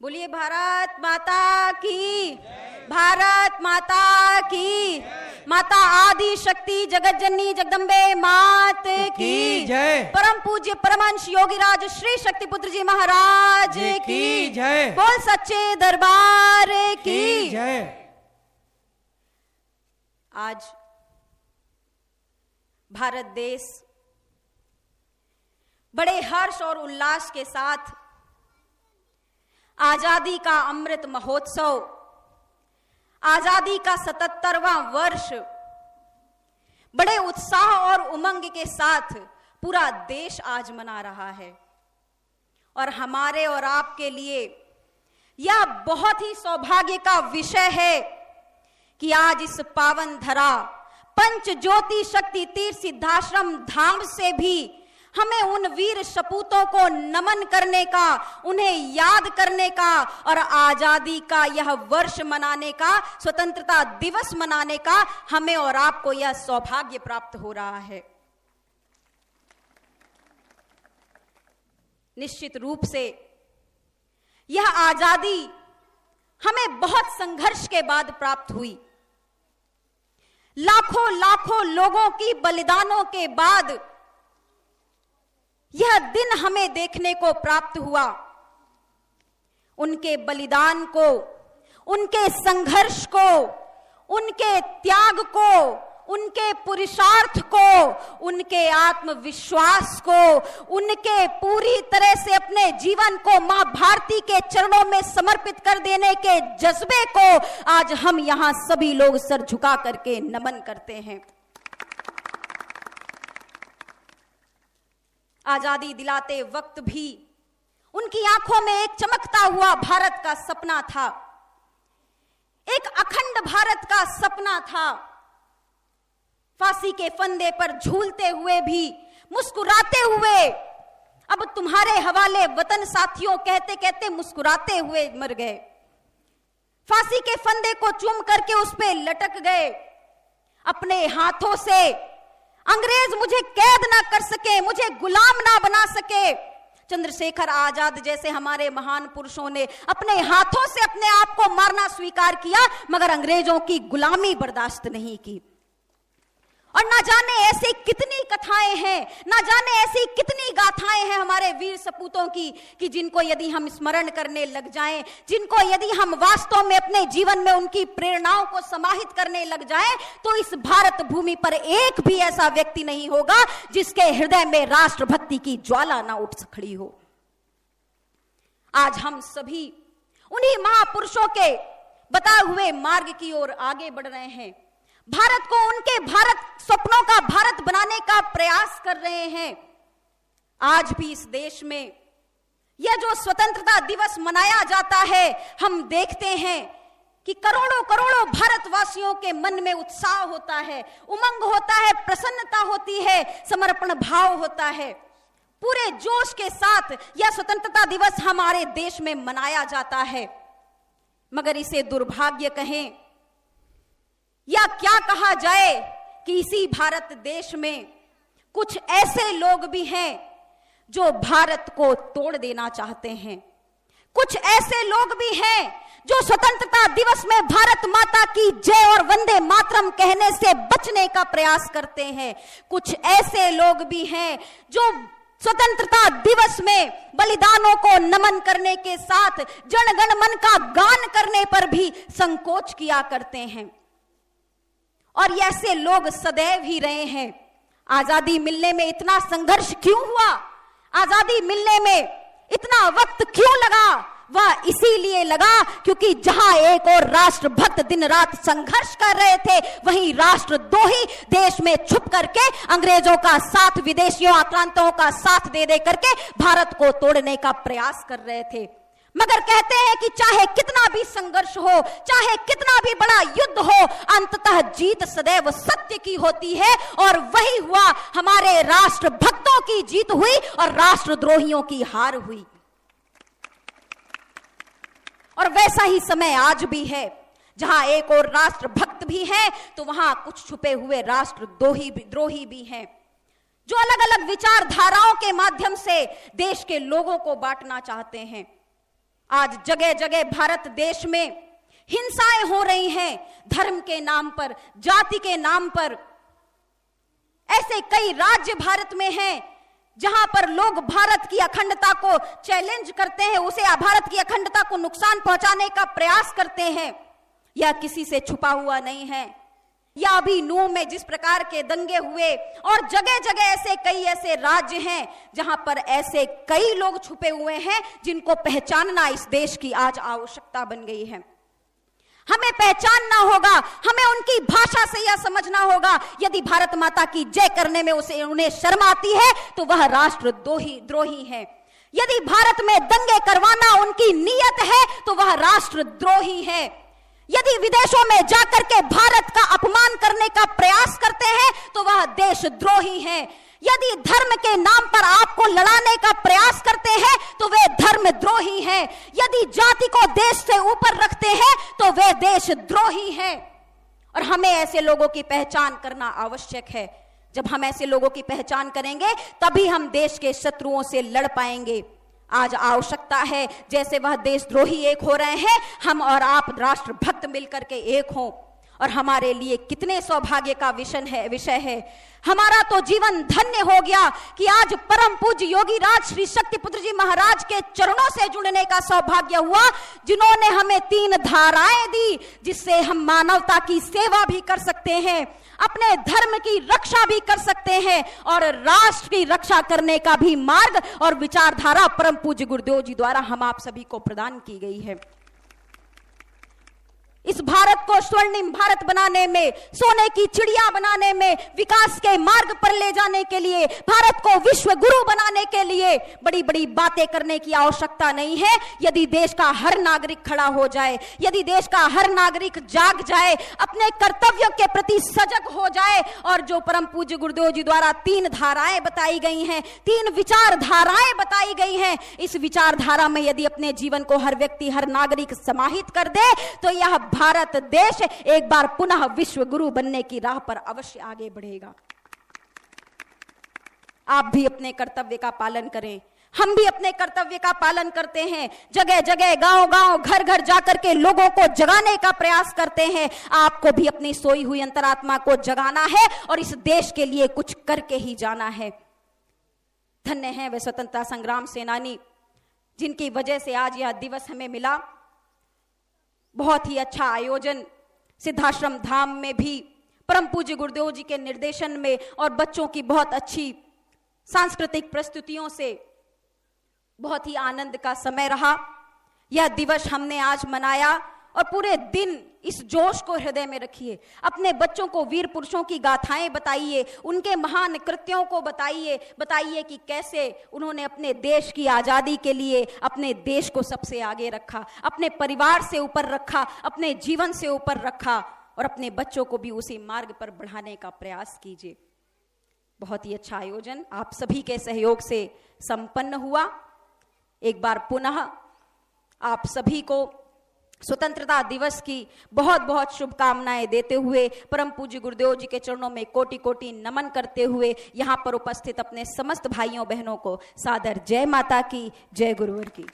बोलिए भारत माता की, भारत माता की, माता आदि शक्ति जगत जननी जगदम्बे मात की जय। परम पूज्य परमहंस योगीराज श्री शक्तिपुत्र जी महाराज की जय। बोल सच्चे दरबार की जय। आज भारत देश बड़े हर्ष और उल्लास के साथ आजादी का अमृत महोत्सव, आजादी का 77वां वर्ष बड़े उत्साह और उमंग के साथ पूरा देश आज मना रहा है। और हमारे और आपके लिए यह बहुत ही सौभाग्य का विषय है कि आज इस पावन धरा पंच ज्योति शक्ति तीर्थ सिद्धाश्रम धाम से भी हमें उन वीर सपूतों को नमन करने का, उन्हें याद करने का और आजादी का यह वर्ष मनाने का, स्वतंत्रता दिवस मनाने का हमें और आपको यह सौभाग्य प्राप्त हो रहा है। निश्चित रूप से यह आजादी हमें बहुत संघर्ष के बाद प्राप्त हुई। लाखों लाखों लोगों की बलिदानों के बाद यह दिन हमें देखने को प्राप्त हुआ। उनके बलिदान को, उनके संघर्ष को, उनके त्याग को, उनके पुरुषार्थ को, उनके आत्मविश्वास को, उनके पूरी तरह से अपने जीवन को मां भारती के चरणों में समर्पित कर देने के जज्बे को आज हम यहां सभी लोग सर झुका करके नमन करते हैं। आजादी दिलाते वक्त भी उनकी आंखों में एक चमकता हुआ भारत का सपना था, एक अखंड भारत का सपना था। फांसी के फंदे पर झूलते हुए भी, मुस्कुराते हुए, अब तुम्हारे हवाले वतन साथियों कहते कहते मुस्कुराते हुए मर गए। फांसी के फंदे को चूम करके उस पे लटक गए। अपने हाथों से अंग्रेज मुझे कैद ना कर सके, मुझे गुलाम ना बना सके। चंद्रशेखर आजाद जैसे हमारे महान पुरुषों ने अपने हाथों से अपने आप को मारना स्वीकार किया, मगर अंग्रेजों की गुलामी बर्दाश्त नहीं की। और ना जाने ऐसी कितनी कथाएं हैं, ना जाने ऐसी कितनी गाथाएं हैं हमारे वीर सपूतों की कि जिनको यदि हम स्मरण करने लग जाएं, जिनको यदि हम वास्तव में अपने जीवन में उनकी प्रेरणाओं को समाहित करने लग जाएं, तो इस भारत भूमि पर एक भी ऐसा व्यक्ति नहीं होगा जिसके हृदय में राष्ट्रभक्ति की ज्वाला ना उठ खड़ी हो। आज हम सभी उन्हीं महापुरुषों के बताए हुए मार्ग की ओर आगे बढ़ रहे हैं। भारत को उनके भारत सपनों का भारत बनाने का प्रयास कर रहे हैं। आज भी इस देश में यह जो स्वतंत्रता दिवस मनाया जाता है, हम देखते हैं कि करोड़ों करोड़ों भारतवासियों के मन में उत्साह होता है, उमंग होता है, प्रसन्नता होती है, समर्पण भाव होता है। पूरे जोश के साथ यह स्वतंत्रता दिवस हमारे देश में मनाया जाता है। मगर इसे दुर्भाग्य कहें या क्या कहा जाए कि इसी भारत देश में कुछ ऐसे लोग भी हैं जो भारत को तोड़ देना चाहते हैं। कुछ ऐसे लोग भी हैं जो स्वतंत्रता दिवस में भारत माता की जय और वंदे मातरम कहने से बचने का प्रयास करते हैं। कुछ ऐसे लोग भी हैं जो स्वतंत्रता दिवस में बलिदानों को नमन करने के साथ जन गण मन का गान करने पर भी संकोच किया करते हैं। और ऐसे लोग सदैव ही रहे हैं। आजादी मिलने में इतना संघर्ष क्यों हुआ, आजादी मिलने में इतना वक्त क्यों लगा? वह इसीलिए लगा क्योंकि जहां एक और राष्ट्रभक्त दिन रात संघर्ष कर रहे थे, वहीं राष्ट्रद्रोही देश में छुप करके अंग्रेजों का साथ, विदेशियों आक्रांतों का साथ दे दे करके भारत को तोड़ने का प्रयास कर रहे थे। मगर कहते हैं कि चाहे कितना भी संघर्ष हो, चाहे कितना भी बड़ा युद्ध हो, अंततः जीत सदैव सत्य की होती है। और वही हुआ, हमारे राष्ट्र भक्तों की जीत हुई और राष्ट्रद्रोहियों की हार हुई। और वैसा ही समय आज भी है, जहां एक और राष्ट्र भक्त भी है तो वहां कुछ छुपे हुए राष्ट्रद्रोही भी हैं, जो अलग अलग विचारधाराओं के माध्यम से देश के लोगों को बांटना चाहते हैं। आज जगह जगह भारत देश में हिंसाएं हो रही हैं, धर्म के नाम पर, जाति के नाम पर। ऐसे कई राज्य भारत में हैं जहां पर लोग भारत की अखंडता को चैलेंज करते हैं, उसे भारत की अखंडता को नुकसान पहुंचाने का प्रयास करते हैं। यह किसी से छुपा हुआ नहीं है। या अभी नूह में जिस प्रकार के दंगे हुए, और जगह जगह ऐसे कई ऐसे राज्य हैं जहां पर ऐसे कई लोग छुपे हुए हैं जिनको पहचानना इस देश की आज आवश्यकता बन गई है। हमें पहचानना होगा, हमें उनकी भाषा से यह समझना होगा, यदि भारत माता की जय करने में उन्हें शर्म आती है तो वह राष्ट्रद्रोही है। यदि भारत में दंगे करवाना उनकी नीयत है तो वह राष्ट्रद्रोही है। यदि विदेशों में जाकर के भारत का अपमान करने का प्रयास करते हैं तो वह देशद्रोही है। यदि धर्म के नाम पर आपको लड़ाने का प्रयास करते हैं तो वे धर्मद्रोही हैं। यदि जाति को देश से ऊपर रखते हैं तो वे देशद्रोही हैं। और हमें ऐसे लोगों की पहचान करना आवश्यक है। जब हम ऐसे लोगों की पहचान करेंगे तभी हम देश के शत्रुओं से लड़ पाएंगे। आज आवश्यकता है, जैसे वह देशद्रोही एक हो रहे हैं, हम और आप राष्ट्रभक्त मिलकर के एक हों। और हमारे लिए कितने सौभाग्य का विषय है। हमारा तो जीवन धन्य हो गया कि आज परम पूज्य योगी राज श्री शक्तिपुत्र जी महाराज के चरणों से जुड़ने का सौभाग्य हुआ, जिन्होंने हमें 3 धाराएं दी जिससे हम मानवता की सेवा भी कर सकते हैं, अपने धर्म की रक्षा भी कर सकते हैं और राष्ट्र की रक्षा करने का भी मार्ग और विचारधारा परम पूज्य गुरुदेव जी द्वारा हम आप सभी को प्रदान की गई है। इस भारत को स्वर्णिम भारत बनाने में, सोने की चिड़िया बनाने में, विकास के मार्ग पर ले जाने के लिए, भारत को विश्व गुरु बनाने के लिए बड़ी बड़ी बातें करने की आवश्यकता नहीं है। यदि देश का हर नागरिक खड़ा हो जाए, यदि देश का हर नागरिक जाग जाए, अपने कर्तव्यों के प्रति सजग हो जाए और जो परम पूज्य गुरुदेव जी द्वारा 3 धाराएं बताई गई हैं, 3 विचारधाराएं बताई गई हैं, इस विचारधारा में यदि अपने जीवन को हर व्यक्ति, हर नागरिक समाहित कर दे तो यह भारत देश एक बार पुनः विश्व गुरु बनने की राह पर अवश्य आगे बढ़ेगा। आप भी अपने कर्तव्य का पालन करें, हम भी अपने कर्तव्य का पालन करते हैं। जगह जगह, गांव गांव, घर घर जाकर के लोगों को जगाने का प्रयास करते हैं। आपको भी अपनी सोई हुई अंतरात्मा को जगाना है और इस देश के लिए कुछ करके ही जाना है। धन्य है वे स्वतंत्रता संग्राम सेनानी जिनकी वजह से आज यह दिवस हमें मिला। बहुत ही अच्छा आयोजन सिद्धाश्रम धाम में भी परम पूज्य गुरुदेव जी के निर्देशन में और बच्चों की बहुत अच्छी सांस्कृतिक प्रस्तुतियों से बहुत ही आनंद का समय रहा। यह दिवस हमने आज मनाया और पूरे दिन इस जोश को हृदय में रखिए। अपने बच्चों को वीर पुरुषों की गाथाएं बताइए, उनके महान कृत्यों को बताइए कि कैसे उन्होंने अपने देश की आजादी के लिए अपने देश को सबसे आगे रखा, अपने परिवार से ऊपर रखा, अपने जीवन से ऊपर रखा और अपने बच्चों को भी उसी मार्ग पर बढ़ाने का प्रयास कीजिए। बहुत ही अच्छा आयोजन आप सभी के सहयोग से संपन्न हुआ। एक बार पुनः आप सभी को स्वतंत्रता दिवस की बहुत बहुत शुभकामनाएं देते हुए, परम पूज्य गुरुदेव जी के चरणों में कोटि कोटि नमन करते हुए यहाँ पर उपस्थित अपने समस्त भाइयों बहनों को सादर जय माता की, जय गुरुवर की।